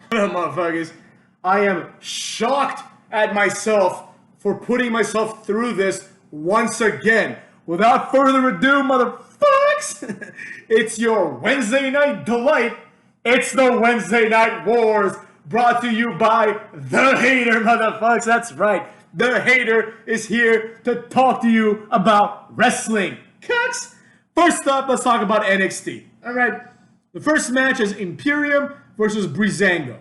What up, motherfuckers? I am shocked at myself for putting myself through this once again. Without further ado, motherfuckers, it's your Wednesday night delight. It's the Wednesday Night Wars, brought to you by The Hater, motherfuckers. That's right. The Hater is here to talk to you about wrestling. Cucks! First up, let's talk about NXT. All right. The first match is Imperium versus Breezango.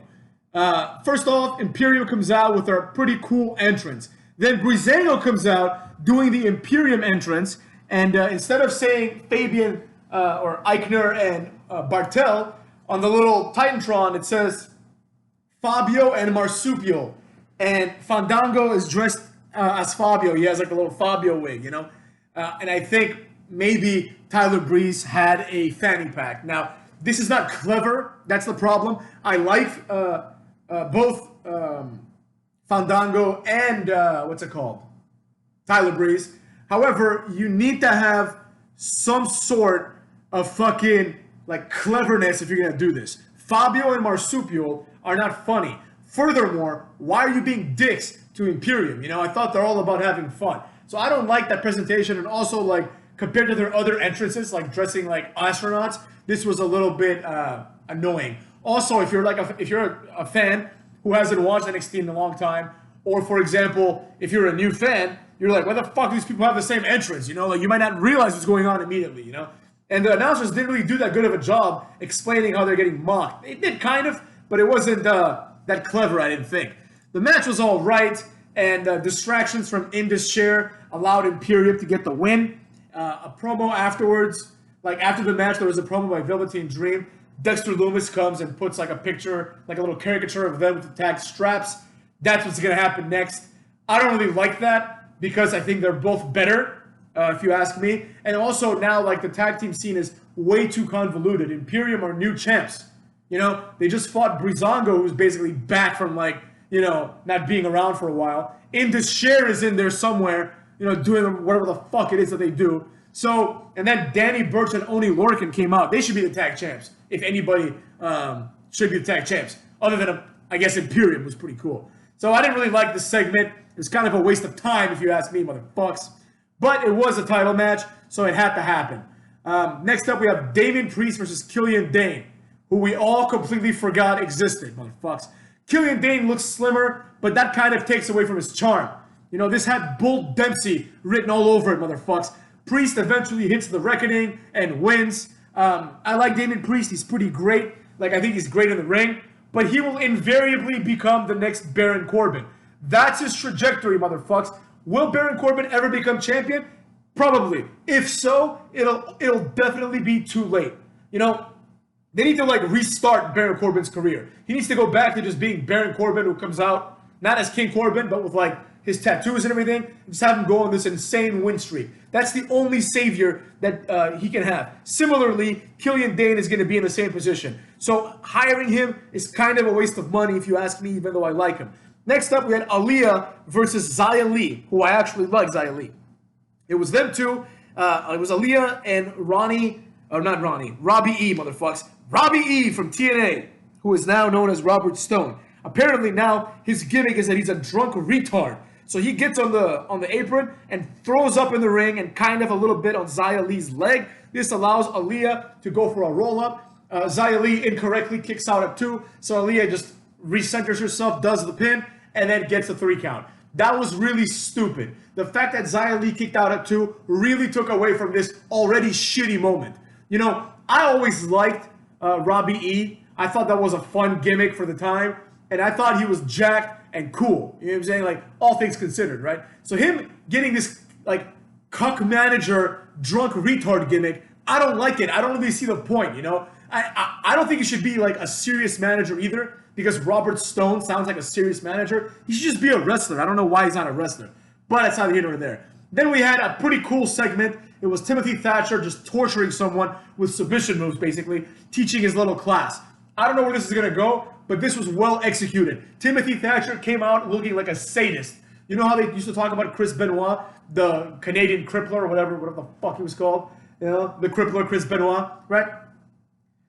First off, Imperium comes out with a pretty cool entrance. Then Breezango comes out doing the Imperium entrance, and instead of saying Fabian or Eichner and Bartel, on the little Titantron it says Fabio and Marsupial. And Fandango is dressed as Fabio. He has like a little Fabio wig, you know? And I think maybe Tyler Breeze had a fanny pack. Now, this is not clever. That's the problem. I like both Fandango and Tyler Breeze. However, you need to have some sort of fucking like cleverness if you're gonna do this. Fabio and Marsupial are not funny. Furthermore, why are you being dicks to Imperium? You know, I thought they're all about having fun. So I don't like that presentation, and also like compared to their other entrances, like dressing like astronauts, this was a little bit annoying. Also, if you're a fan who hasn't watched NXT in a long time, or for example, if you're a new fan, you're like, why the fuck do these people have the same entrance? You know, like you might not realize what's going on immediately, you know? And the announcers didn't really do that good of a job explaining how they're getting mocked. They did kind of, but it wasn't that clever, I didn't think. The match was all right, and distractions from Indus Sher allowed Imperium to get the win. A promo afterwards, like after the match, there was a promo by Velveteen Dream. Dexter Loomis comes and puts like a picture, like a little caricature of them with the tag straps. That's what's going to happen next. I don't really like that because I think they're both better, if you ask me. And also now, like, the tag team scene is way too convoluted. Imperium are new champs. You know, they just fought Breezango, who's basically back from, like, you know, not being around for a while. Indus Sher is in there somewhere, you know, doing whatever the fuck it is that they do. So, and then Danny Burch and Oni Lorcan came out. They should be the tag champs, if anybody should be the tag champs. Other than, I guess, Imperium was pretty cool. So I didn't really like this segment. It was kind of a waste of time, if you ask me, motherfucks. But it was a title match, so it had to happen. Next up, we have Damian Priest versus Killian Dane, who we all completely forgot existed, motherfucks. Killian Dane looks slimmer, but that kind of takes away from his charm. You know, this had Bull Dempsey written all over it, motherfucks. Priest eventually hits the reckoning and wins. I like Damian Priest. He's pretty great. Like, I think he's great in the ring. But he will invariably become the next Baron Corbin. That's his trajectory, motherfucks. Will Baron Corbin ever become champion? Probably. If so, it'll definitely be too late. You know, they need to, like, restart Baron Corbin's career. He needs to go back to just being Baron Corbin, who comes out, not as King Corbin, but with, like, his tattoos and everything, and just have him go on this insane win streak. That's the only savior that he can have. Similarly, Killian Dane is going to be in the same position. So hiring him is kind of a waste of money, if you ask me, even though I like him. Next up, we had Aaliyah versus Xia Li, who I actually like, Xia Li. It was them two. It was Aaliyah and Robbie E, motherfucks. Robbie E from TNA, who is now known as Robert Stone. Apparently now, his gimmick is that he's a drunk retard. So he gets on the apron and throws up in the ring and kind of a little bit on Xia Li's leg. This allows Aaliyah to go for a roll-up. Xia Li incorrectly kicks out at 2. So Aaliyah just recenters herself, does the pin, and then gets a 3 count. That was really stupid. The fact that Xia Li kicked out at 2 really took away from this already shitty moment. You know, I always liked Robbie E. I thought that was a fun gimmick for the time. And I thought he was jacked and cool. You know what I'm saying? Like, all things considered, right? So him getting this, like, cuck manager, drunk retard gimmick, I don't like it. I don't really see the point, you know? I don't think he should be, like, a serious manager either, because Robert Stone sounds like a serious manager. He should just be a wrestler. I don't know why he's not a wrestler. But that's neither here nor there. Then we had a pretty cool segment. It was Timothy Thatcher just torturing someone with submission moves, basically, teaching his little class. I don't know where this is going to go, but this was well executed. Timothy Thatcher came out looking like a sadist. You know how they used to talk about Chris Benoit, the Canadian crippler, or whatever the fuck he was called? You know, the crippler Chris Benoit, right?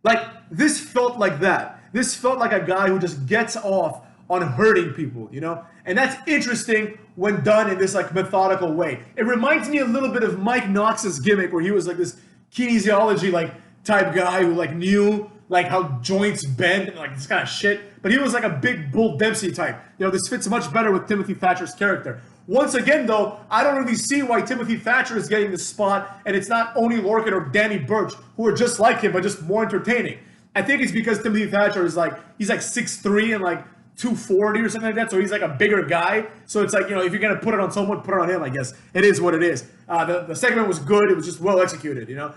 Like, this felt like that. This felt like a guy who just gets off on hurting people, you know? And that's interesting when done in this like methodical way. It reminds me a little bit of Mike Knox's gimmick where he was like this kinesiology like type guy who like knew like how joints bend and like this kind of shit. But he was like a big Bull Dempsey type. You know, this fits much better with Timothy Thatcher's character. Once again, though, I don't really see why Timothy Thatcher is getting this spot, and it's not Oney Lorcan or Danny Burch, who are just like him, but just more entertaining. I think it's because Timothy Thatcher is like, he's like 6'3" and like 240 or something like that, so he's like a bigger guy. So it's like, you know, if you're going to put it on someone, put it on him, I guess. It is what it is. The segment was good. It was just well executed, you know.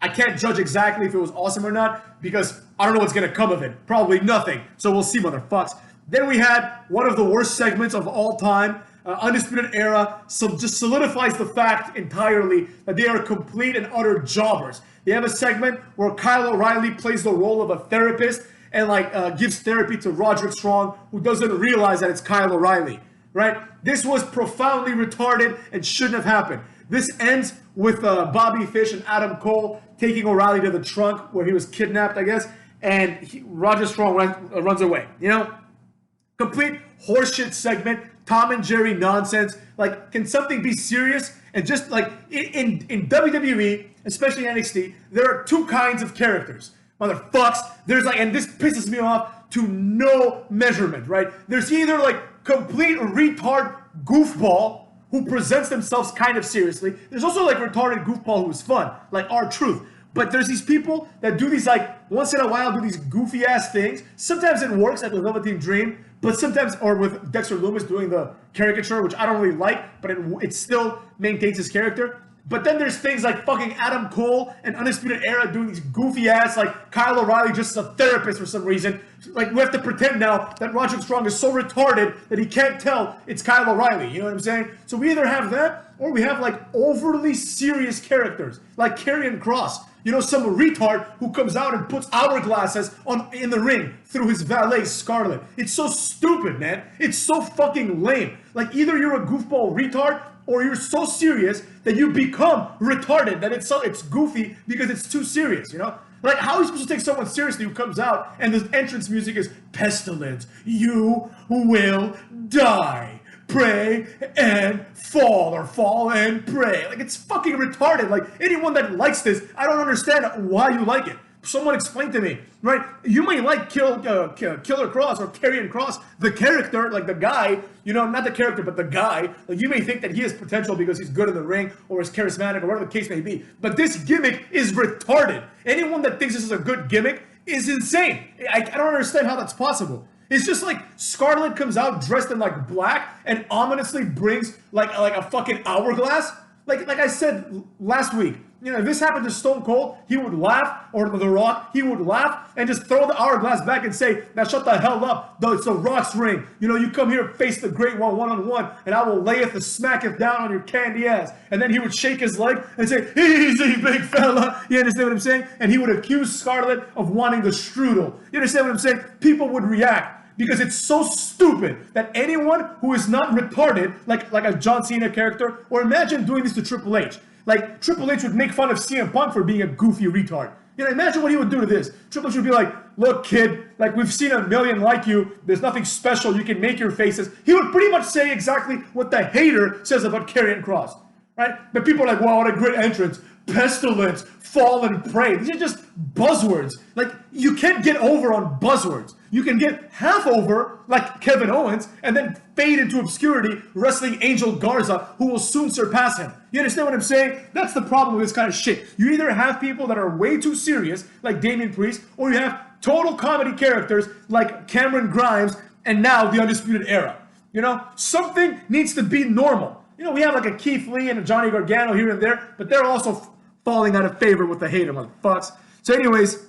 I can't judge exactly if it was awesome or not because I don't know what's going to come of it. Probably nothing. So we'll see, motherfucks. Then we had one of the worst segments of all time. Undisputed Era just solidifies the fact entirely that they are complete and utter jobbers. They have a segment where Kyle O'Reilly plays the role of a therapist and like gives therapy to Roderick Strong, who doesn't realize that it's Kyle O'Reilly, right? This was profoundly retarded and shouldn't have happened. This ends with Bobby Fish and Adam Cole taking O'Reilly to the trunk where he was kidnapped, I guess, and Roderick Strong runs away, you know? Complete horseshit segment. Tom and Jerry nonsense. Like, can something be serious? And just like in WWE, especially NXT, there are two kinds of characters. Motherfucks. There's like, and this pisses me off to no measurement, right? There's either like complete retard goofball who presents themselves kind of seriously. There's also like retarded goofball who's fun, like R-Truth. But there's these people that do these like, once in a while, do these goofy ass things. Sometimes it works, like with Velveteen Dream. But sometimes, or with Dexter Lumis doing the caricature, which I don't really like, but it still maintains his character. But then there's things like fucking Adam Cole and Undisputed Era doing these goofy ass, like Kyle O'Reilly just is a therapist for some reason. Like we have to pretend now that Roderick Strong is so retarded that he can't tell it's Kyle O'Reilly. You know what I'm saying? So we either have that or we have like overly serious characters like Karrion Kross. You know, some retard who comes out and puts hourglasses in the ring through his valet, Scarlett. It's so stupid, man. It's so fucking lame. Like, either you're a goofball retard or you're so serious that you become retarded, that it's goofy because it's too serious, you know? Like, how are you supposed to take someone seriously who comes out and the entrance music is pestilence, you will die. Pray and fall, or fall and pray. Like, it's fucking retarded. Like, anyone that likes this, I don't understand why you like it. Someone explain to me, right? You may like Killer Kross or Karrion Kross, the character, like the guy, you know, not the character, but the guy. Like, you may think that he has potential because he's good in the ring or is charismatic or whatever the case may be. But this gimmick is retarded. Anyone that thinks this is a good gimmick is insane. I don't understand how that's possible. It's just like Scarlett comes out dressed in like black and ominously brings like a fucking hourglass. Like I said last week, you know, if this happened to Stone Cold, he would laugh, or The Rock, he would laugh and just throw the hourglass back and say, now shut the hell up, though it's The Rock's ring. You know, you come here, face the great one-on-one, and I will layeth and smacketh down on your candy ass. And then he would shake his leg and say, easy, big fella. You understand what I'm saying? And he would accuse Scarlett of wanting the strudel. You understand what I'm saying? People would react. Because it's so stupid that anyone who is not retarded, like a John Cena character, or imagine doing this to Triple H. Like, Triple H would make fun of CM Punk for being a goofy retard. You know, imagine what he would do to this. Triple H would be like, look, kid, like, we've seen a million like you. There's nothing special. You can make your faces. He would pretty much say exactly what the hater says about Karrion Kross, right? But people are like, wow, what a great entrance. Pestilence, fall and pray. These are just buzzwords. Like, you can't get over on buzzwords. You can get half over, like Kevin Owens, and then fade into obscurity, wrestling Angel Garza, who will soon surpass him. You understand what I'm saying? That's the problem with this kind of shit. You either have people that are way too serious, like Damian Priest, or you have total comedy characters, like Cameron Grimes, and now the Undisputed Era. You know, something needs to be normal. You know, we have like a Keith Lee and a Johnny Gargano here and there, but they're also falling out of favor with the hater, motherfucks. So anyways,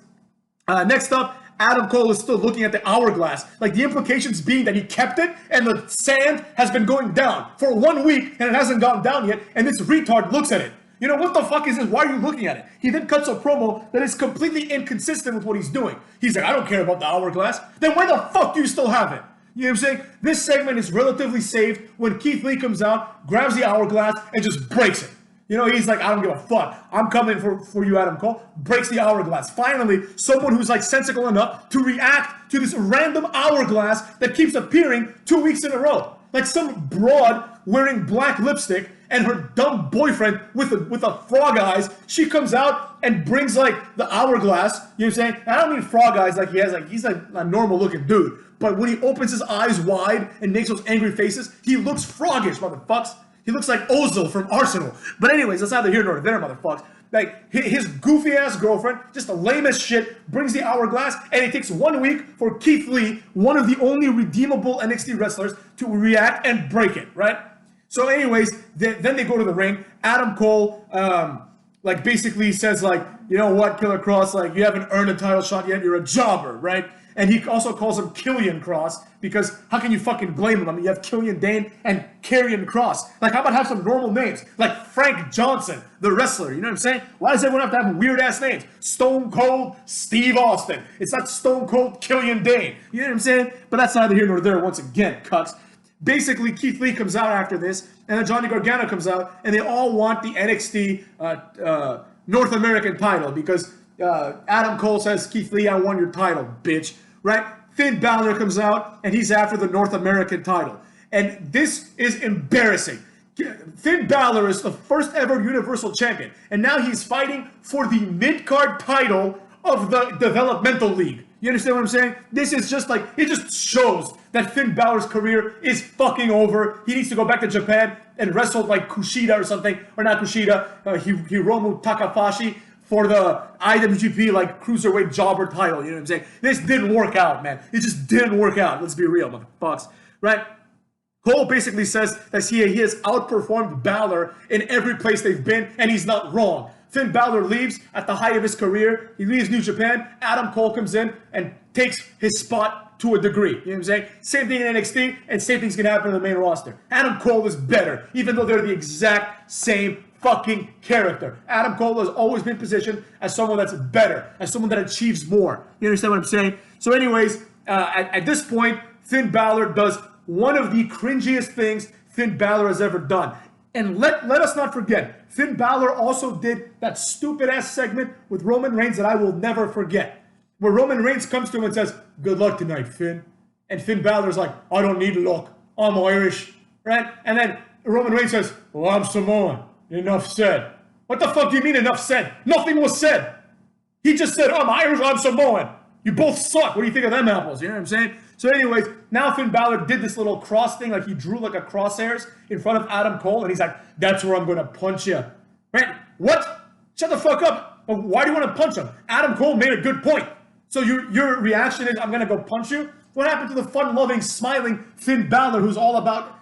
next up, Adam Cole is still looking at the hourglass. Like, the implications being that he kept it and the sand has been going down for 1 week and it hasn't gone down yet, and this retard looks at it. You know, what the fuck is this? Why are you looking at it? He then cuts a promo that is completely inconsistent with what he's doing. He's like, I don't care about the hourglass. Then why the fuck do you still have it? You know what I'm saying? This segment is relatively saved when Keith Lee comes out, grabs the hourglass, and just breaks it. You know, he's like, I don't give a fuck. I'm coming for you, Adam Cole. Breaks the hourglass. Finally, someone who's like sensical enough to react to this random hourglass that keeps appearing 2 weeks in a row. Like some broad wearing black lipstick and her dumb boyfriend with a frog eyes. She comes out and brings like the hourglass. You know what I'm saying? And I don't mean frog eyes like he's like a normal looking dude. But when he opens his eyes wide and makes those angry faces, he looks froggish, motherfucks. He looks like Ozil from Arsenal. But anyways, that's neither here nor there, motherfuckers. Like, his goofy-ass girlfriend, just the lamest shit, brings the hourglass, and it takes 1 week for Keith Lee, one of the only redeemable NXT wrestlers, to react and break it, right? So anyways, then they go to the ring. Adam Cole, like, basically says, like, you know what, Killer Cross, like, you haven't earned a title shot yet, you're a jobber, right? And he also calls him Killian Cross, because how can you fucking blame him? I mean, you have Killian Dane and Karrion Cross. Like, how about have some normal names? Like Frank Johnson, the wrestler, you know what I'm saying? Why does everyone have to have weird-ass names? Stone Cold Steve Austin. It's not Stone Cold Killian Dane. You know what I'm saying? But that's neither here nor there once again, cucks. Basically, Keith Lee comes out after this, and then Johnny Gargano comes out, and they all want the NXT North American title, because Adam Cole says, Keith Lee, I won your title, bitch. Right? Finn Balor comes out, and he's after the North American title. And this is embarrassing. Finn Balor is the first ever Universal Champion, and now he's fighting for the mid-card title of the Developmental League. You understand what I'm saying? This is just like, it just shows that Finn Balor's career is fucking over. He needs to go back to Japan and wrestle like Kushida or something, or not Kushida, Hiromu Takahashi, for the IWGP, like, Cruiserweight Jobber title, you know what I'm saying? This didn't work out, man. It just didn't work out. Let's be real, motherfuckers, right? Cole basically says that he has outperformed Balor in every place they've been, and he's not wrong. Finn Balor leaves at the height of his career. He leaves New Japan. Adam Cole comes in and takes his spot to a degree. You know what I'm saying? Same thing in NXT, and same thing's going to happen in the main roster. Adam Cole is better, even though they're the exact same fucking character. Adam Cole has always been positioned as someone that's better, as someone that achieves more. You understand what I'm saying? So anyways, at this point, Finn Balor does one of the cringiest things Finn Balor has ever done. And let us not forget, Finn Balor also did that stupid-ass segment with Roman Reigns that I will never forget, where Roman Reigns comes to him and says, good luck tonight, Finn. And Finn Balor's like, I don't need luck. I'm Irish. Right? And then Roman Reigns says, well, I'm Samoan. Enough said. What the fuck do you mean enough said? Nothing was said. He just said, I'm Irish, I'm Samoan. You both suck. What do you think of them apples? You know what I'm saying? So anyways, now Finn Balor did this little cross thing, like he drew like a crosshairs in front of Adam Cole, and he's like, that's where I'm going to punch you. Right? What? Shut the fuck up. Why do you want to punch him? Adam Cole made a good point. So your reaction is, I'm going to go punch you? What happened to the fun-loving, smiling Finn Balor who's all about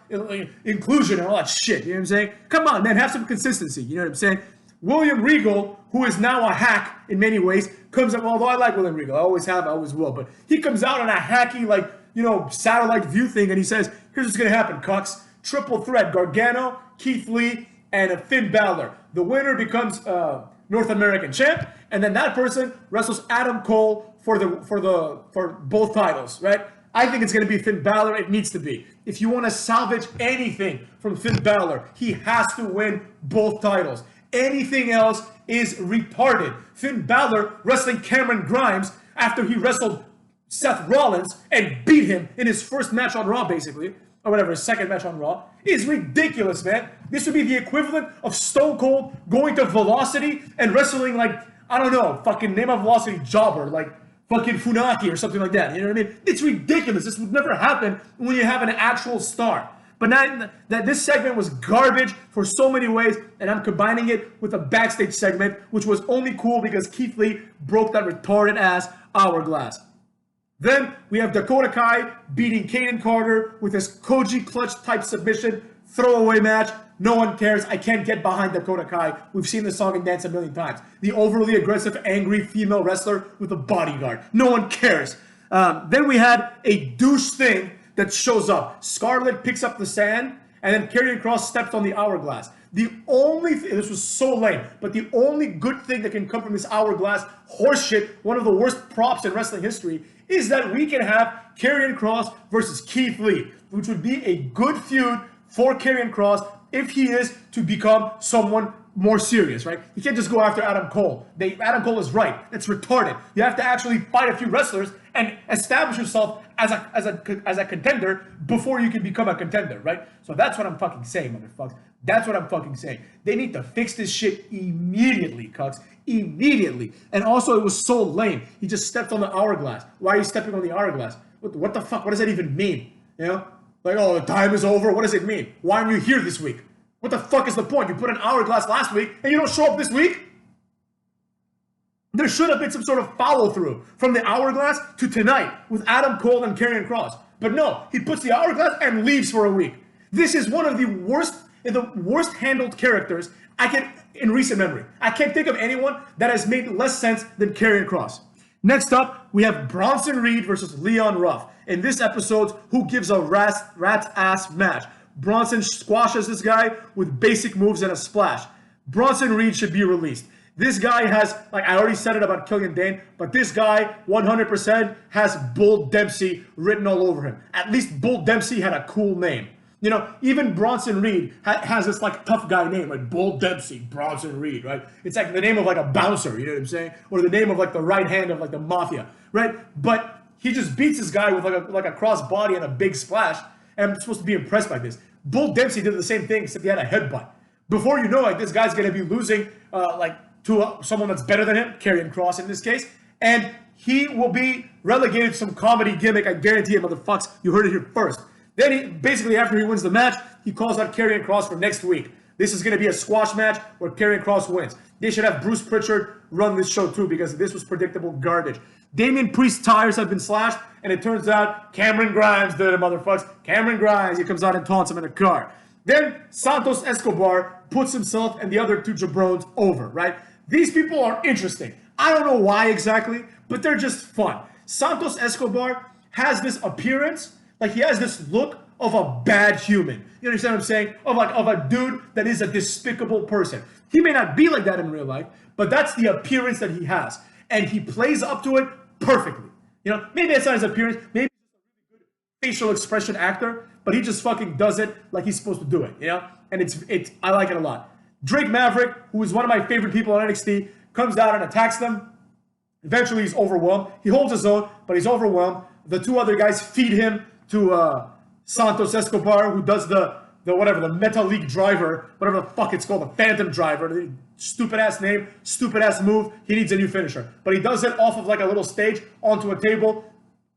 inclusion and all that shit, you know what I'm saying? Come on, man, have some consistency, you know what I'm saying? William Regal, who is now a hack in many ways, comes up, although I like William Regal, I always have, I always will, but he comes out on a hacky, like, you know, satellite view thing, and he says, here's what's going to happen, cucks. Triple threat, Gargano, Keith Lee, and Finn Balor. The winner becomes North American champ, and then that person wrestles Adam Cole for both titles, right? I think it's going to be Finn Balor. It needs to be. If you want to salvage anything from Finn Balor, he has to win both titles. Anything else is retarded. Finn Balor wrestling Cameron Grimes after he wrestled Seth Rollins and beat him in his first match on Raw, basically, or whatever, his second match on Raw, is ridiculous, man. This would be the equivalent of Stone Cold going to Velocity and wrestling, like, I don't know, fucking name a Velocity jobber, like fucking Funaki or something like that. You know what I mean? It's ridiculous. This would never happen when you have an actual star. But now that this segment was garbage for so many ways, and I'm combining it with a backstage segment, which was only cool because Keith Lee broke that retarded ass hourglass. Then we have Dakota Kai beating Kaden Carter with his Koji clutch type submission, throwaway match. No one cares. I can't get behind Dakota Kai. We've seen this song and dance a million times. The overly aggressive, angry female wrestler with a bodyguard. No one cares. Then we had a douche thing that shows up. Scarlett picks up the sand, and then Karrion Kross steps on the hourglass. The only thing, this was so lame, but the only good thing that can come from this hourglass horseshit, one of the worst props in wrestling history, is that we can have Karrion Kross versus Keith Lee, which would be a good feud for Karrion Kross if he is to become someone more serious, right? You can't just go after Adam Cole. Adam Cole is right. That's retarded. You have to actually fight a few wrestlers and establish yourself as a contender before you can become a contender, right? So that's what I'm fucking saying, motherfuckers. That's what I'm fucking saying. They need to fix this shit immediately, cucks. Immediately. And also, it was so lame. He just stepped on the hourglass. Why are you stepping on the hourglass? What the fuck? What does that even mean? You know? Like, oh, the time is over. What does it mean? Why aren't you here this week? What the fuck is the point? You put an hourglass last week and you don't show up this week? There should have been some sort of follow-through from the hourglass to tonight with Adam Cole and Karrion Kross. But no, he puts the hourglass and leaves for a week. This is one of the worst handled characters in recent memory. I can't think of anyone that has made less sense than Karrion Kross. Next up, we have Bronson Reed versus Leon Ruff. In this episode, who gives a rat's ass match? Bronson squashes this guy with basic moves and a splash. Bronson Reed should be released. This guy has, like I already said it about Killian Dane, but this guy 100% has Bull Dempsey written all over him. At least Bull Dempsey had a cool name. You know, even Bronson Reed has this like tough guy name, like Bull Dempsey, Bronson Reed, right? It's like the name of like a bouncer, you know what I'm saying? Or the name of like the right hand of like the mafia, right? But he just beats this guy with like a cross body and a big splash, and I'm supposed to be impressed by this. Bull Dempsey did the same thing, except he had a headbutt. Before you know, like this guy's gonna be losing to someone that's better than him, Karrion Kross in this case, and he will be relegated to some comedy gimmick. I guarantee it, motherfucks. You heard it here first. Then he basically, after he wins the match, he calls out Karrion Kross for next week. This is going to be a squash match where Karrion Kross wins. They should have Bruce Pritchard run this show too, because this was predictable garbage. Damian Priest's tires have been slashed, and it turns out Cameron Grimes did it, motherfuckers. Cameron Grimes, he comes out and taunts him in a car. Then Santos Escobar puts himself and the other two jabrones over, right? These people are interesting. I don't know why exactly, but they're just fun. Santos Escobar has this appearance, like he has this look of a bad human. You understand what I'm saying? Of a dude that is a despicable person. He may not be like that in real life, but that's the appearance that he has. And he plays up to it perfectly. You know, maybe that's not his appearance, maybe he's a really good facial expression actor, but he just fucking does it like he's supposed to do it, you know? And I like it a lot. Drake Maverick, who is one of my favorite people on NXT, comes out and attacks them. Eventually he's overwhelmed. He holds his own, but he's overwhelmed. The two other guys feed him to Santos Escobar, who does the Metal League driver, whatever the fuck it's called, the Phantom driver. Stupid ass name, stupid ass move. He needs a new finisher. But he does it off of like a little stage onto a table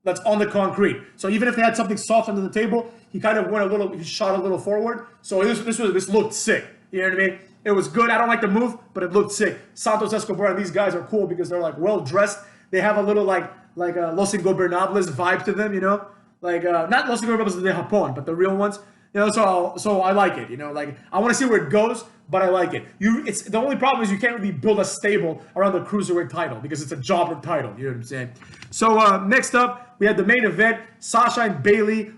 that's on the concrete. So even if they had something soft under the table, he kind of he shot a little forward. So this looked sick. You know what I mean? It was good. I don't like the move, but it looked sick. Santos Escobar and these guys are cool because they're like well dressed. They have a little like a Los Ingobernables vibe to them, you know? Like not Los Ingobernables de Japón, but the real ones. You know, so I like it. You know, like I want to see where it goes, but I like it. It's the only problem is you can't really build a stable around the cruiserweight title because it's a jobber title. You know what I'm saying? So next up, we had the main event. Sasha and Bayley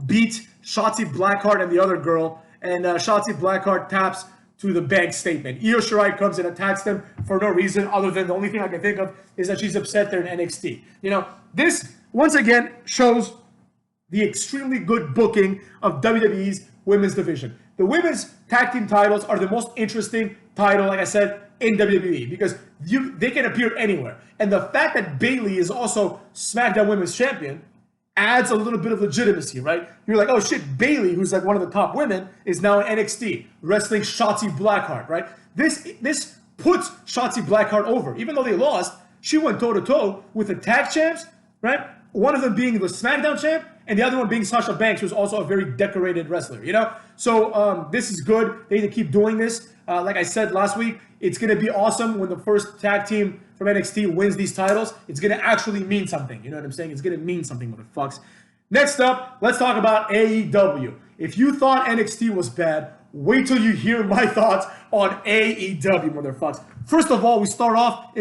beat Shotzi Blackheart and the other girl, and Shotzi Blackheart taps to the bank statement. Io Shirai comes and attacks them for no reason other than the only thing I can think of is that she's upset they're in NXT. You know, this once again shows the extremely good booking of WWE's women's division. The women's tag team titles are the most interesting title, like I said, in WWE because they can appear anywhere. And the fact that Bayley is also SmackDown Women's Champion adds a little bit of legitimacy, right? You're like, oh shit, Bayley, who's like one of the top women, is now in NXT, wrestling Shotzi Blackheart, right? This puts Shotzi Blackheart over. Even though they lost, she went toe-to-toe with the tag champs, right? One of them being the SmackDown champ, and the other one being Sasha Banks, who's also a very decorated wrestler, you know? So this is good. They need to keep doing this. Like I said last week, it's going to be awesome when the first tag team from NXT wins these titles. It's going to actually mean something. You know what I'm saying? It's going to mean something, motherfucks. Next up, let's talk about AEW. If you thought NXT was bad, wait till you hear my thoughts on AEW, motherfucks. First of all, we start off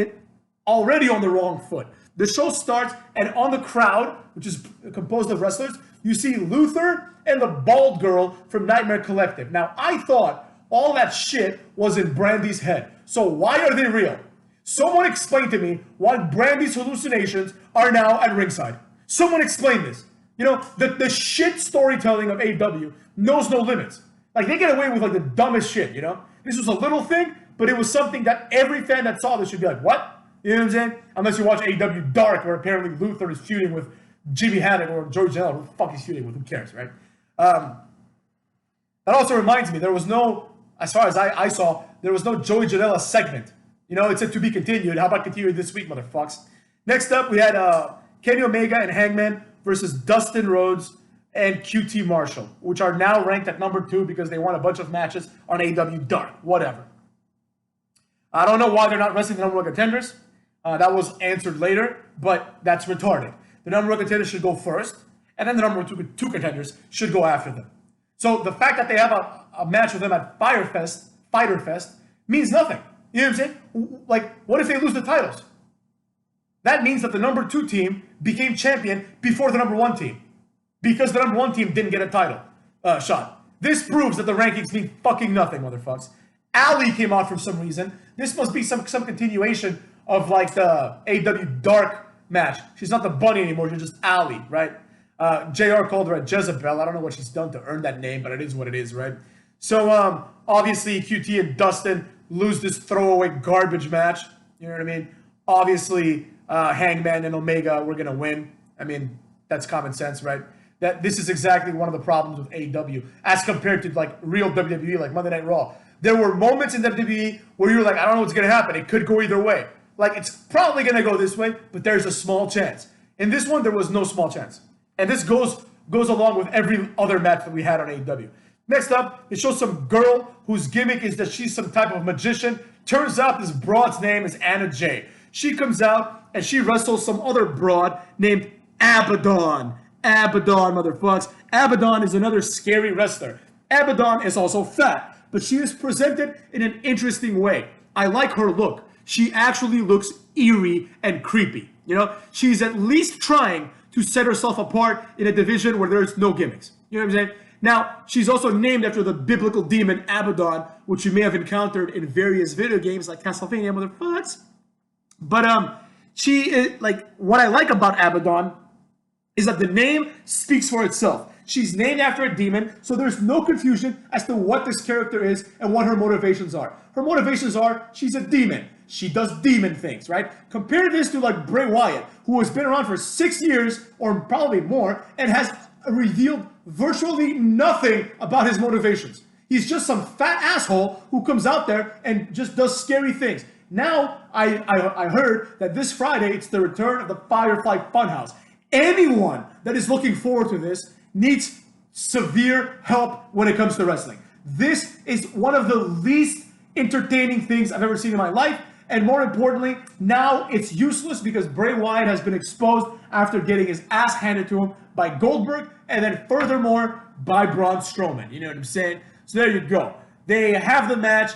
already on the wrong foot. The show starts, and on the crowd, which is composed of wrestlers, you see Luther and the bald girl from Nightmare Collective. Now, I thought all that shit was in Brandy's head. So why are they real? Someone explain to me why Brandy's hallucinations are now at ringside. Someone explain this. You know, the shit storytelling of AEW knows no limits. Like, they get away with, like, the dumbest shit, you know? This was a little thing, but it was something that every fan that saw this should be like, what? You know what I'm saying? Unless you watch AEW Dark, where apparently Luther is feuding with Jimmy Havoc or George Janela. Who the fuck he's feuding with? Who cares, right? That also reminds me, there was no, as far as I saw, there was no Joey Janela segment. You know, it said to be continued. How about continue this week, motherfucks? Next up, we had Kenny Omega and Hangman versus Dustin Rhodes and QT Marshall, which are now ranked at number 2 because they won a bunch of matches on AEW Dark. Whatever. I don't know why they're not wrestling the number 1 contenders. That was answered later, but that's retarded. The number 1 contenders should go first, and then the number 2 contenders should go after them. So the fact that they have a match with them at Fighter Fest means nothing. You know what I'm saying? Like, what if they lose the titles? That means that the number 2 team became champion before the number 1 team, because the number 1 team didn't get a title shot. This proves that the rankings mean fucking nothing, motherfucks. Allie came out for some reason. This must be some continuation of like the AEW Dark match. She's not the bunny anymore. She's just Allie, right? JR called her a Jezebel. I don't know what she's done to earn that name, but it is what it is, right? So obviously QT and Dustin lose this throwaway garbage match. You know what I mean? Obviously Hangman and Omega were gonna win. I mean, that's common sense, right? That this is exactly one of the problems with AEW as compared to like real WWE, like Monday Night Raw. There were moments in WWE where you were like, I don't know what's gonna happen. It could go either way. Like, it's probably gonna go this way, but there's a small chance. In this one, there was no small chance. And this goes along with every other match that we had on AEW. Next up, it shows some girl whose gimmick is that she's some type of magician. Turns out this broad's name is Anna Jay. She comes out and she wrestles some other broad named Abaddon. Abaddon, motherfucks. Abaddon is another scary wrestler. Abaddon is also fat, but she is presented in an interesting way. I like her look. She actually looks eerie and creepy. You know, she's at least trying to set herself apart in a division where there's no gimmicks. You know what I'm saying? Now, she's also named after the biblical demon Abaddon, which you may have encountered in various video games like Castlevania, motherfuckers. But she is, like, what I like about Abaddon is that the name speaks for itself. She's named after a demon, so there's no confusion as to what this character is and what her motivations are. Her motivations are, she's a demon. She does demon things, right? Compare this to like Bray Wyatt, who has been around for 6 years or probably more and has revealed virtually nothing about his motivations. He's just some fat asshole who comes out there and just does scary things. Now, I heard that this Friday, it's the return of the Firefly Funhouse. Anyone that is looking forward to this needs severe help when it comes to wrestling. This is one of the least entertaining things I've ever seen in my life. And more importantly, now it's useless because Bray Wyatt has been exposed after getting his ass handed to him by Goldberg and then furthermore by Braun Strowman. You know what I'm saying? So there you go. They have the match.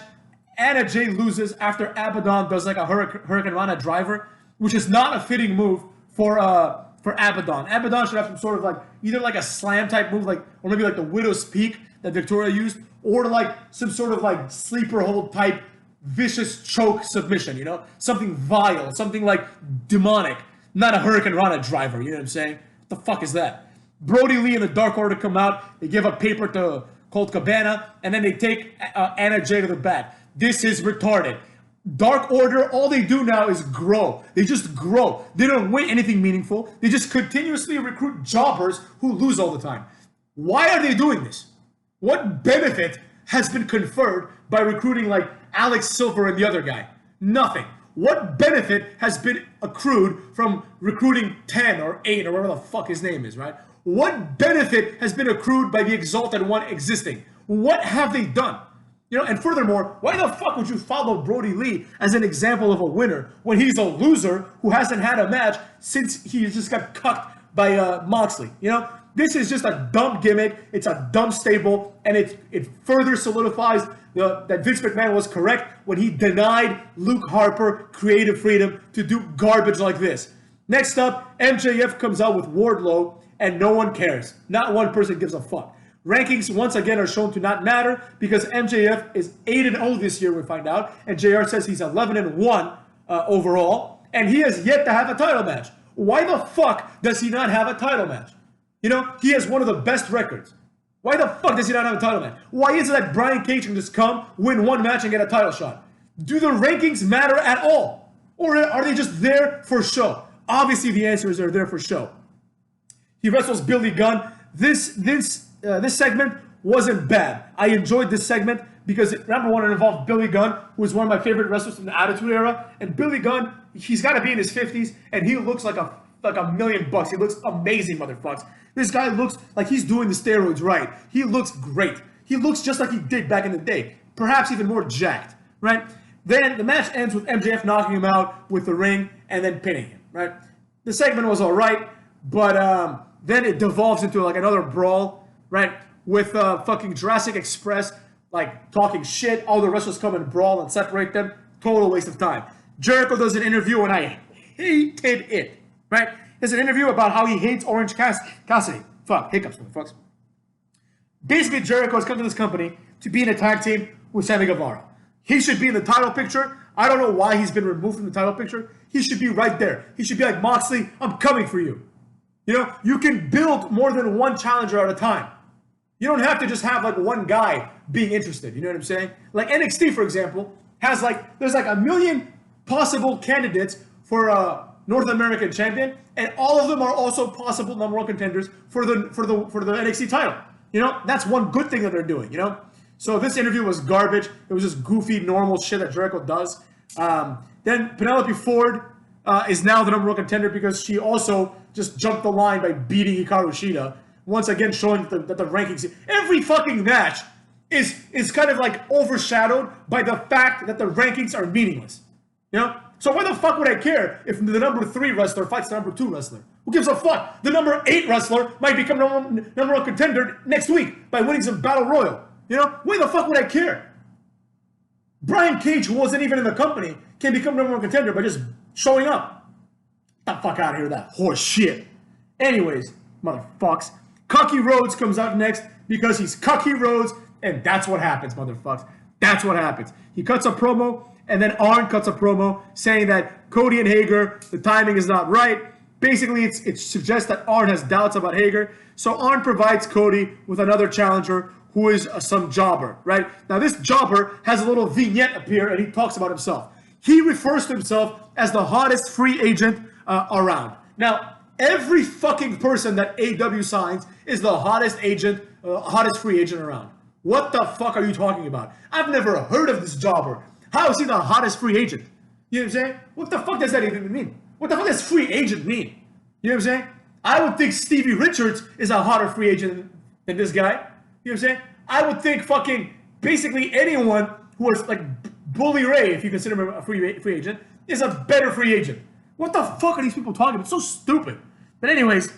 Anna Jay loses after Abaddon does like a Hurricane Rana driver, which is not a fitting move for Abaddon. Abaddon should have some sort of like either like a slam type move, like or maybe like the Widow's Peak that Victoria used, or like some sort of like sleeper hold type vicious choke submission, you know? Something vile, something like demonic, not a Hurricane Rana driver, you know what I'm saying? What the fuck is that? Brody Lee and the Dark Order come out, they give a paper to Colt Cabana, and then they take Anna Jay to the back. This is retarded. Dark Order, all they do now is grow. They just grow. They don't win anything meaningful. They just continuously recruit jobbers who lose all the time. Why are they doing this? What benefit has been conferred by recruiting like Alex Silver and the other guy? Nothing. What benefit has been accrued from recruiting 10 or 8 or whatever the fuck his name is, right? What benefit has been accrued by the Exalted One existing? What have they done? You know, and furthermore, why the fuck would you follow Brody Lee as an example of a winner when he's a loser who hasn't had a match since he just got cucked by Moxley? You know, this is just a dumb gimmick. It's a dumb stable, and it further solidifies that Vince McMahon was correct when he denied Luke Harper creative freedom to do garbage like this. Next up, MJF comes out with Wardlow, and no one cares. Not one person gives a fuck. Rankings, once again, are shown to not matter because MJF is 8-0 this year, we find out. And JR says he's 11-1 overall. And he has yet to have a title match. Why the fuck does he not have a title match? You know, he has one of the best records. Why the fuck does he not have a title match? Why is it that Brian Cage can just come, win one match, and get a title shot? Do the rankings matter at all? Or are they just there for show? Obviously, the answer is they're there for show. He wrestles Billy Gunn. This segment wasn't bad. I enjoyed this segment because, number one, it involved Billy Gunn, who is one of my favorite wrestlers from the Attitude Era. And Billy Gunn, he's got to be in his 50s, and he looks like a $1,000,000. He looks amazing, motherfuckers. This guy looks like he's doing the steroids right. He looks great. He looks just like he did back in the day. Perhaps even more jacked, right? Then the match ends with MJF knocking him out with the ring and then pinning him, right? The segment was all right, but then it devolves into like another brawl, right? With fucking Jurassic Express, like talking shit. All the wrestlers come and brawl and separate them. Total waste of time. Jericho does an interview and I hated it, right? There's an interview about how he hates Orange Cassidy. Fuck, hiccups, motherfuckers. Basically, Jericho has come to this company to be in a tag team with Sammy Guevara. He should be in the title picture. I don't know why he's been removed from the title picture. He should be right there. He should be like, Moxley, I'm coming for you. You know, you can build more than one challenger at a time. You don't have to just have like one guy being interested. You know what I'm saying? Like NXT, for example, has like, there's like 1 million possible candidates for North American champion, and all of them are also possible number one contenders for the NXT title. You know, that's one good thing that they're doing, you know? So this interview was garbage. It was just goofy, normal shit that Jericho does. Then Penelope Ford is now the number one contender because she also just jumped the line by beating Hikaru Shida. Once again, showing that the rankings, every fucking match is kind of like overshadowed by the fact that the rankings are meaningless. You know? So why the fuck would I care if the number 3 wrestler fights the number 2 wrestler? Who gives a fuck? The number 8 wrestler might become number one contender next week by winning some battle royal. You know? Why the fuck would I care? Brian Cage, who wasn't even in the company, can become number one contender by just showing up. Get the fuck out of here with that horse shit. Anyways, motherfucks. Cucky Rhodes comes out next because he's Cucky Rhodes, and that's what happens, motherfucks. That's what happens. He cuts a promo, and then Arn cuts a promo saying that Cody and Hager, the timing is not right. Basically, it suggests that Arn has doubts about Hager. So Arn provides Cody with another challenger who is some jobber, right? Now, this jobber has a little vignette appear, and he talks about himself. He refers to himself as the hottest free agent around. Now, every fucking person that AEW signs is the hottest free agent around. What the fuck are you talking about? I've never heard of this jobber. How is he the hottest free agent? You know what I'm saying? What the fuck does that even mean? What the fuck does free agent mean? You know what I'm saying? I would think Stevie Richards is a hotter free agent than this guy. You know what I'm saying? I would think fucking basically anyone who is like Bully Ray, if you consider him a free agent, is a better free agent. What the fuck are these people talking about? It's so stupid. But anyways,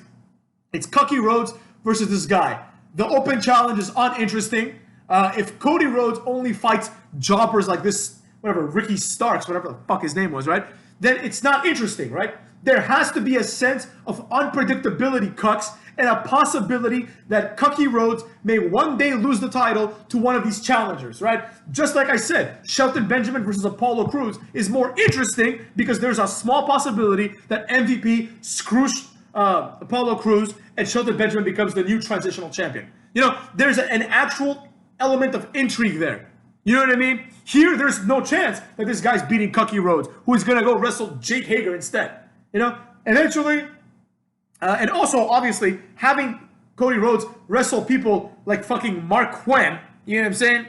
it's Cucky Rhodes versus this guy. The open challenge is uninteresting. If Cody Rhodes only fights jobbers like this, whatever, Ricky Starks, whatever the fuck his name was, right? Then it's not interesting, right? There has to be a sense of unpredictability, cucks, and a possibility that Cucky Rhodes may one day lose the title to one of these challengers, right? Just like I said, Shelton Benjamin versus Apollo Crews is more interesting because there's a small possibility that MVP screws Apollo Crews and Shelton Benjamin becomes the new transitional champion. You know, there's an actual element of intrigue there. You know what I mean? Here, there's no chance that this guy's beating Cucky Rhodes, who is going to go wrestle Jake Hager instead. You know, eventually, and also, obviously, having Cody Rhodes wrestle people like fucking Mark Quinn, you know what I'm saying?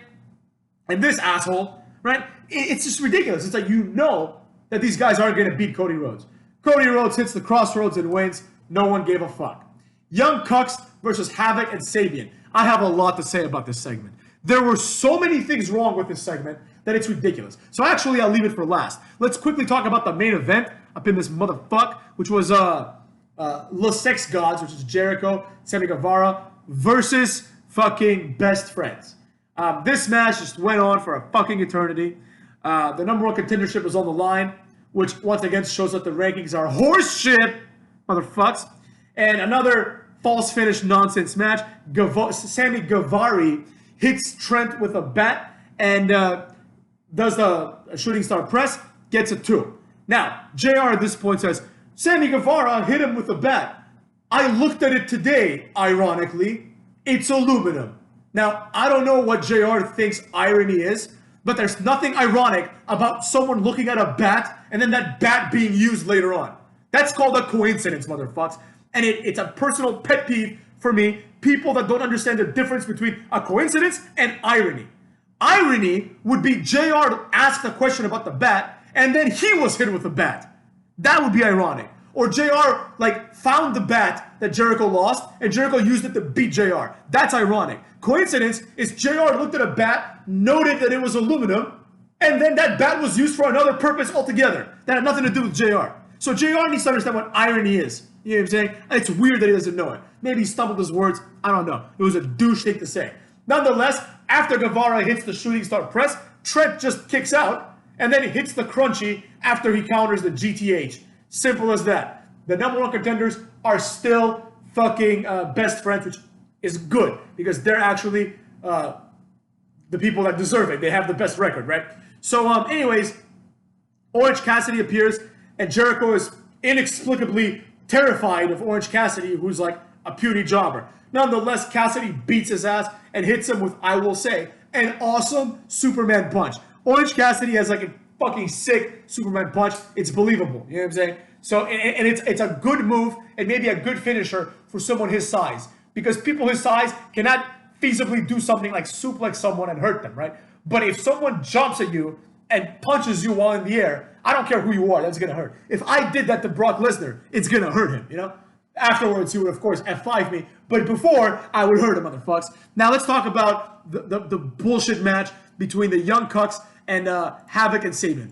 And this asshole, right? It's just ridiculous. It's like, you know that these guys aren't going to beat Cody Rhodes. Cody Rhodes hits the crossroads and wins. No one gave a fuck. Young Cucks versus Havoc and Sabian. I have a lot to say about this segment. There were so many things wrong with this segment that it's ridiculous. So actually, I'll leave it for last. Let's quickly talk about the main event up in this motherfuck, which was Le Sex Gods, which is Jericho, Sammy Guevara, versus fucking Best Friends. This match just went on for a fucking eternity. The number one contendership was on the line, which once again shows that the rankings are horse shit, motherfucks. And another false finish nonsense match. Sammy Guevara hits Trent with a bat and does the shooting star press, gets a 2. Now, JR at this point says, Sammy Guevara hit him with a bat. I looked at it today, ironically, It's aluminum. Now, I don't know what JR thinks irony is, but there's nothing ironic about someone looking at a bat and then that bat being used later on. That's called a coincidence, motherfucks. And it's a personal pet peeve for me. People that don't understand the difference between a coincidence and irony. Irony would be JR asked a question about the bat and then he was hit with a bat. That would be ironic. Or JR found the bat that Jericho lost and Jericho used it to beat JR. That's ironic. Coincidence is JR looked at a bat, noted that it was aluminum, and then that bat was used for another purpose altogether. That had nothing to do with JR. So JR needs to understand what irony is. You know what I'm saying? It's weird that he doesn't know it. Maybe he stumbled his words. I don't know. It was a douche thing to say. Nonetheless, after Guevara hits the shooting star press, Trent just kicks out and then he hits the crunchy after he counters the GTH. Simple as that. The number one contenders are still fucking best friends, which is good because they're actually the people that deserve it. They have the best record, right? So anyways, Orange Cassidy appears and Jericho is inexplicably terrified of Orange Cassidy, who's like a puny jobber. Nonetheless, Cassidy beats his ass and hits him with, I will say, an awesome Superman punch. Orange Cassidy has like a fucking sick Superman punch. It's believable. You know what I'm saying? So, and it's a good move and maybe a good finisher for someone his size. Because people his size cannot feasibly do something like suplex someone and hurt them, right? But if someone jumps at you and punches you while in the air, I don't care who you are, that's going to hurt. If I did that to Brock Lesnar, it's going to hurt him, you know? Afterwards, he would, of course, F5 me. But before, I would hurt him, motherfucks. Now, let's talk about the bullshit match between the Young Cucks and Havoc and Sabian.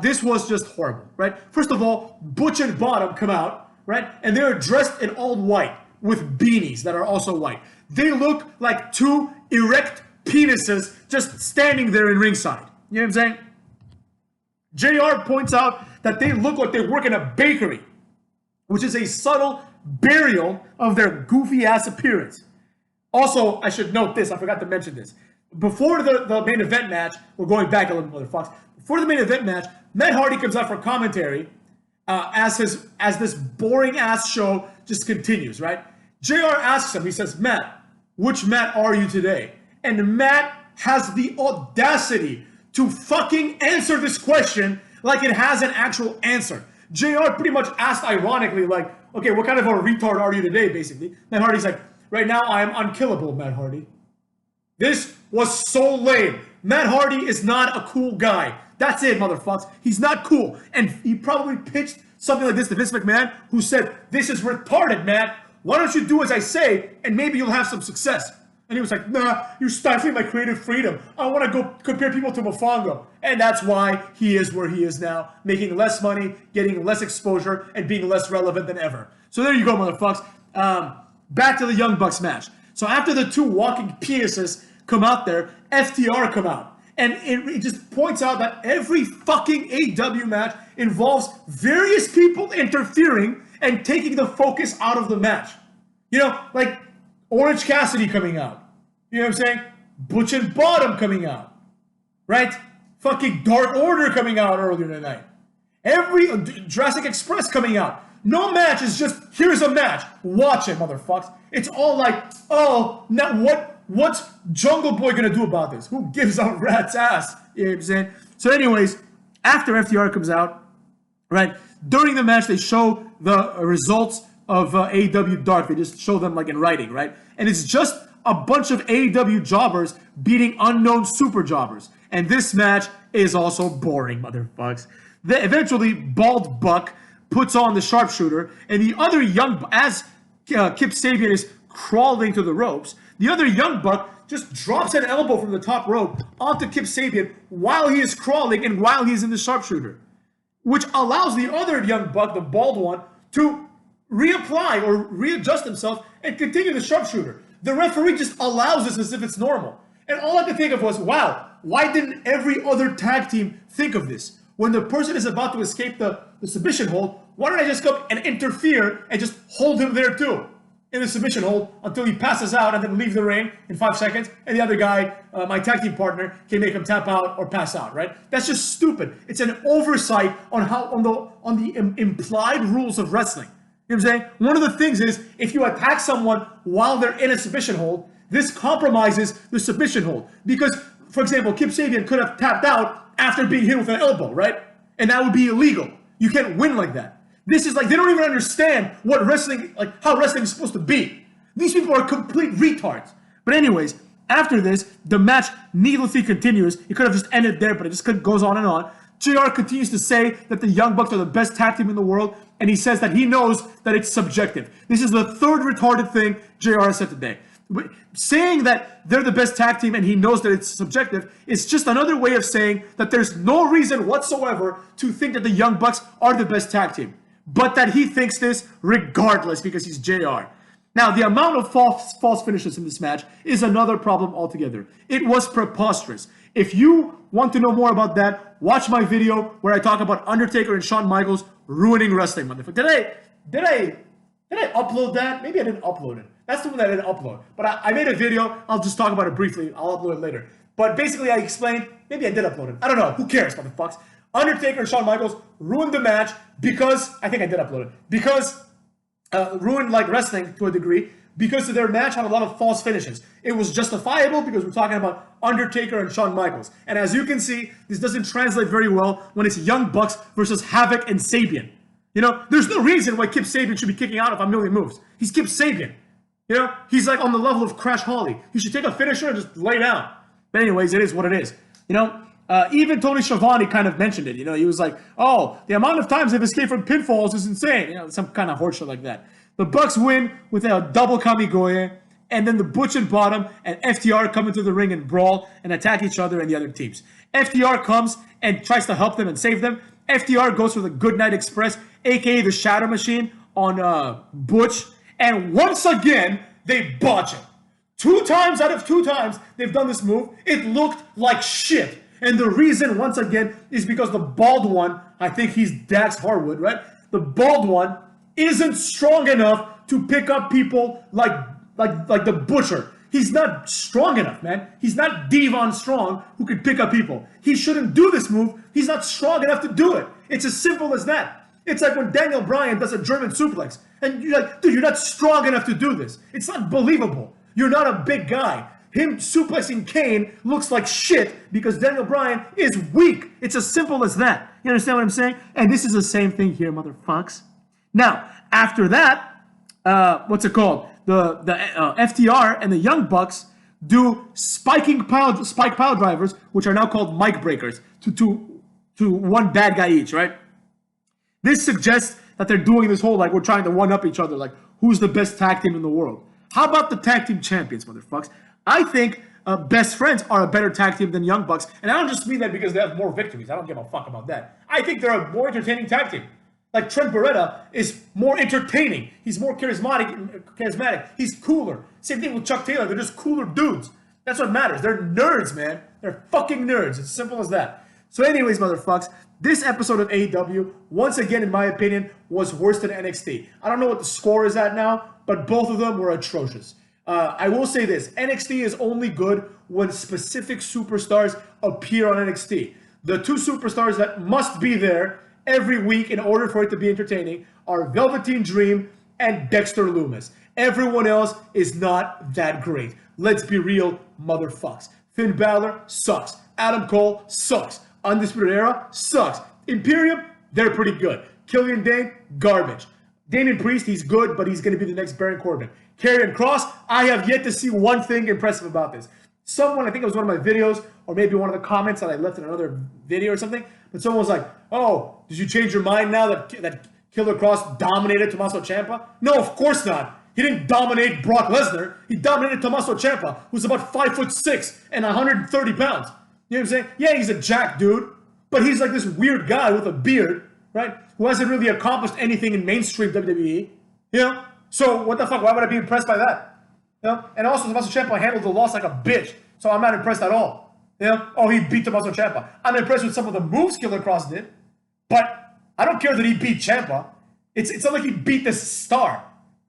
This was just horrible, right? First of all, Butch and Bottom come out, right? And they're dressed in all white with beanies that are also white. They look like two erect penises just standing there in ringside. You know what I'm saying? JR points out that they look like they work in a bakery, which is a subtle burial of their goofy ass appearance. Also, I should note this, I forgot to mention this. Before the main event match, we're going back a little bit, motherfuckers. Before the main event match, Matt Hardy comes out for commentary as this boring ass show just continues, right? JR asks him, he says, Matt, which Matt are you today? And Matt has the audacity to fucking answer this question like it has an actual answer. JR pretty much asked ironically, like, okay, what kind of a retard are you today, basically? Matt Hardy's like, right now I am unkillable, Matt Hardy. This was so lame. Matt Hardy is not a cool guy. That's it, motherfuckers. He's not cool. And he probably pitched something like this to Vince McMahon, who said, this is retarded, Matt. Why don't you do as I say, and maybe you'll have some success? And he was like, nah, you're stifling my creative freedom. I want to go compare people to Mofongo. And that's why he is where he is now, making less money, getting less exposure, and being less relevant than ever. So there you go, motherfuckers. Back to the Young Bucks match. So after the two walking penises come out there, FTR come out. And it just points out that every fucking AEW match involves various people interfering and taking the focus out of the match. You know, like Orange Cassidy coming out. You know what I'm saying? Butch and Bottom coming out. Right? Fucking Dark Order coming out earlier tonight. Every Jurassic Express coming out. No match is just, here's a match. Watch it, motherfuckers. It's all like, oh, now what's Jungle Boy gonna do about this? Who gives a rat's ass? You know what I'm saying? So anyways, after FTR comes out, right, during the match, they show the results of AEW Dark. They just show them like in writing, right? And it's just a bunch of AEW jobbers beating unknown super jobbers. And this match is also boring, motherfuckers. Eventually, Bald Buck puts on the sharpshooter, and the other as Kip Sabian is crawling to the ropes, the other Young Buck just drops an elbow from the top rope onto Kip Sabian while he is crawling and while he's in the sharpshooter, which allows the other Young Buck, the bald one, to reapply or readjust himself and continue the sharpshooter. The referee just allows this as if it's normal. And all I could think of was, wow, why didn't every other tag team think of this? When the person is about to escape the submission hold, why don't I just come and interfere and just hold him there too? In the submission hold until he passes out and then leave the ring in 5 seconds, and the other guy, my tag team partner, can make him tap out or pass out, right? That's just stupid. It's an oversight on the implied rules of wrestling. You know what I'm saying? One of the things is, if you attack someone while they're in a submission hold, this compromises the submission hold. Because, for example, Kip Sabian could have tapped out after being hit with an elbow, right? And that would be illegal. You can't win like that. This is like, they don't even understand what wrestling, like how wrestling is supposed to be. These people are complete retards. But anyways, after this, the match needlessly continues. It could have just ended there, but it just goes on and on. JR continues to say that the Young Bucks are the best tag team in the world, and he says that he knows that it's subjective. This is the third retarded thing JR has said today. Saying that they're the best tag team and he knows that it's subjective is just another way of saying that there's no reason whatsoever to think that the Young Bucks are the best tag team, but that he thinks this regardless because he's JR. Now, the amount of false finishes in this match is another problem altogether. It was preposterous. If you want to know more about that, watch my video where I talk about Undertaker and Shawn Michaels ruining wrestling, motherfucker. Did I upload that? Maybe I didn't upload it. That's the one that I didn't upload. But I made a video. I'll just talk about it briefly. I'll upload it later. But basically, I explained. Maybe I did upload it. I don't know. Who cares, motherfuckers? Undertaker and Shawn Michaels ruined the match because... I think I did upload it. Because... ruined like wrestling to a degree because their match had a lot of false finishes. It was justifiable because we're talking about Undertaker and Shawn Michaels. And as you can see, this doesn't translate very well when it's Young Bucks versus Havoc and Sabian. You know, there's no reason why Kip Sabian should be kicking out of a million moves. He's Kip Sabian. You know, he's like on the level of Crash Holly. He should take a finisher and just lay down. But anyways, it is what it is. You know, even Tony Schiavone kind of mentioned it. You know, he was like, oh, the amount of times they've escaped from pinfalls is insane. You know, some kind of horseshit like that. The Bucks win with a double Kamigoye, and then the Butch and Bottom and FTR come into the ring and brawl and attack each other and the other teams. FTR comes and tries to help them and save them. FTR goes for the Goodnight Express, aka the Shadow Machine, on Butch, and once again, they botch it. 2 times out of 2 times they've done this move. It looked like shit. And the reason, once again, is because the bald one, I think he's Dax Harwood, right? The bald one isn't strong enough to pick up people like the Butcher. He's not strong enough, man. He's not Devon Strong who can pick up people. He shouldn't do this move. He's not strong enough to do it. It's as simple as that. It's like when Daniel Bryan does a German suplex. And you're like, dude, you're not strong enough to do this. It's not believable. You're not a big guy. Him suplexing Kane looks like shit because Daniel Bryan is weak. It's as simple as that. You understand what I'm saying? And this is the same thing here, motherfucks. Now, after that, what's it called? The FTR and the Young Bucks do spike pile drivers, which are now called mic breakers, to one bad guy each, right? This suggests that they're doing this whole, like, we're trying to one-up each other, like, who's the best tag team in the world? How about the tag team champions, motherfucks? I think Best Friends are a better tag team than Young Bucks, and I don't just mean that because they have more victories. I don't give a fuck about that. I think they're a more entertaining tag team. Like, Trent Beretta is more entertaining. He's more charismatic. He's cooler. Same thing with Chuck Taylor. They're just cooler dudes. That's what matters. They're nerds, man. They're fucking nerds. It's as simple as that. So anyways, motherfucks, this episode of AEW, once again, in my opinion, was worse than NXT. I don't know what the score is at now, but both of them were atrocious. I will say this. NXT is only good when specific superstars appear on NXT. The 2 superstars that must be there every week in order for it to be entertaining are Velveteen Dream and Dexter Lumis. Everyone else is not that great. Let's be real, motherfucks. Finn Balor sucks. Adam Cole sucks. Undisputed Era sucks. Imperium, they're pretty good. Killian Dane, garbage. Damian Priest, he's good, but he's going to be the next Baron Corbin. Karrion Kross, I have yet to see one thing impressive about this. Someone, I think it was one of my videos, or maybe one of the comments that I left in another video or something, but someone was like, oh, did you change your mind now that Killer Kross dominated Tommaso Ciampa? No, of course not. He didn't dominate Brock Lesnar. He dominated Tommaso Ciampa, who's about 5'6" and 130 pounds. You know what I'm saying? Yeah, he's a jack dude, but he's like this weird guy with a beard, right? Who hasn't really accomplished anything in mainstream WWE. You know? So what the fuck? Why would I be impressed by that? You know? And also, Tommaso Ciampa handled the loss like a bitch, so I'm not impressed at all. You know? Oh, he beat Tommaso Ciampa. I'm impressed with some of the moves Killer Kross did, but I don't care that he beat Ciampa. It's not like he beat this star.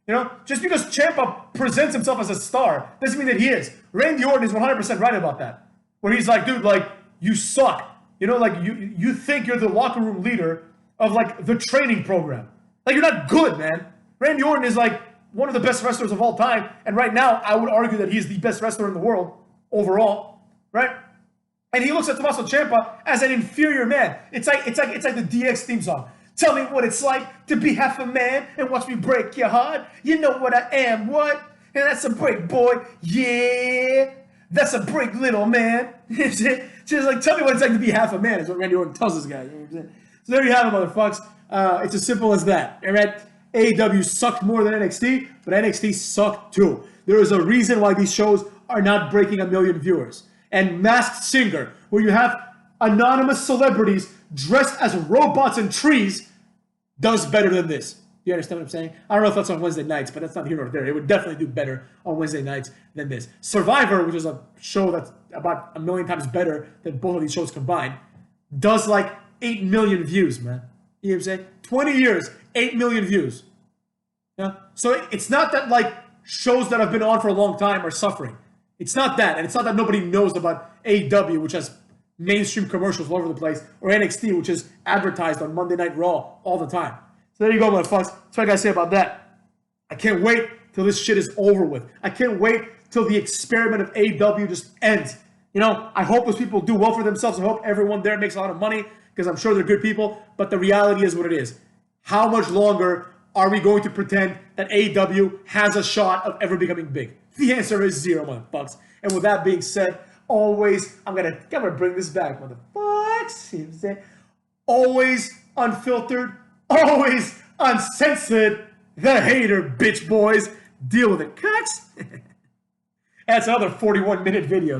You know? Just because Ciampa presents himself as a star doesn't mean that he is. Randy Orton is 100% right about that. Where he's like, dude, like, you suck. You know, like, you think you're the locker room leader of, like, the training program. Like, you're not good, man. Randy Orton is like one of the best wrestlers of all time, and right now I would argue that he's the best wrestler in the world overall, right? And he looks at Tommaso Ciampa as an inferior man. It's like the DX theme song. Tell me what it's like to be half a man and watch me break your heart. You know what I am, what? And that's a break, boy. Yeah, that's a break, little man. She's like, tell me what it's like to be half a man, is what Randy Orton tells this guy. You know what I'm saying? So there you have it, motherfucks. It's as simple as that. All right? AEW sucked more than NXT, but NXT sucked too. There is a reason why these shows are not breaking 1 million viewers. And Masked Singer, where you have anonymous celebrities dressed as robots and trees, does better than this. You understand what I'm saying? I don't know if that's on Wednesday nights, but that's not here nor there. It would definitely do better on Wednesday nights than this. Survivor, which is a show that's about 1 million times better than both of these shows combined, does like 8 million views, man. You know what I'm saying? 20 years, 8 million views. Yeah? So it's not that like shows that have been on for a long time are suffering. It's not that. And it's not that nobody knows about AEW, which has mainstream commercials all over the place, or NXT, which is advertised on Monday Night Raw all the time. So there you go, motherfuckers. That's what I gotta say about that. I can't wait till this shit is over with. I can't wait till the experiment of AEW just ends. You know, I hope those people do well for themselves. I hope everyone there makes a lot of money, because I'm sure they're good people, but the reality is what it is. How much longer are we going to pretend that AEW has a shot of ever becoming big? The answer is 0, motherfuckers. And with that being said, always, I'm gonna bring this back, motherfuckers. You know what I'm saying? Always unfiltered, always uncensored. The hater, bitch boys. Deal with it, cuts. That's another 41-minute video.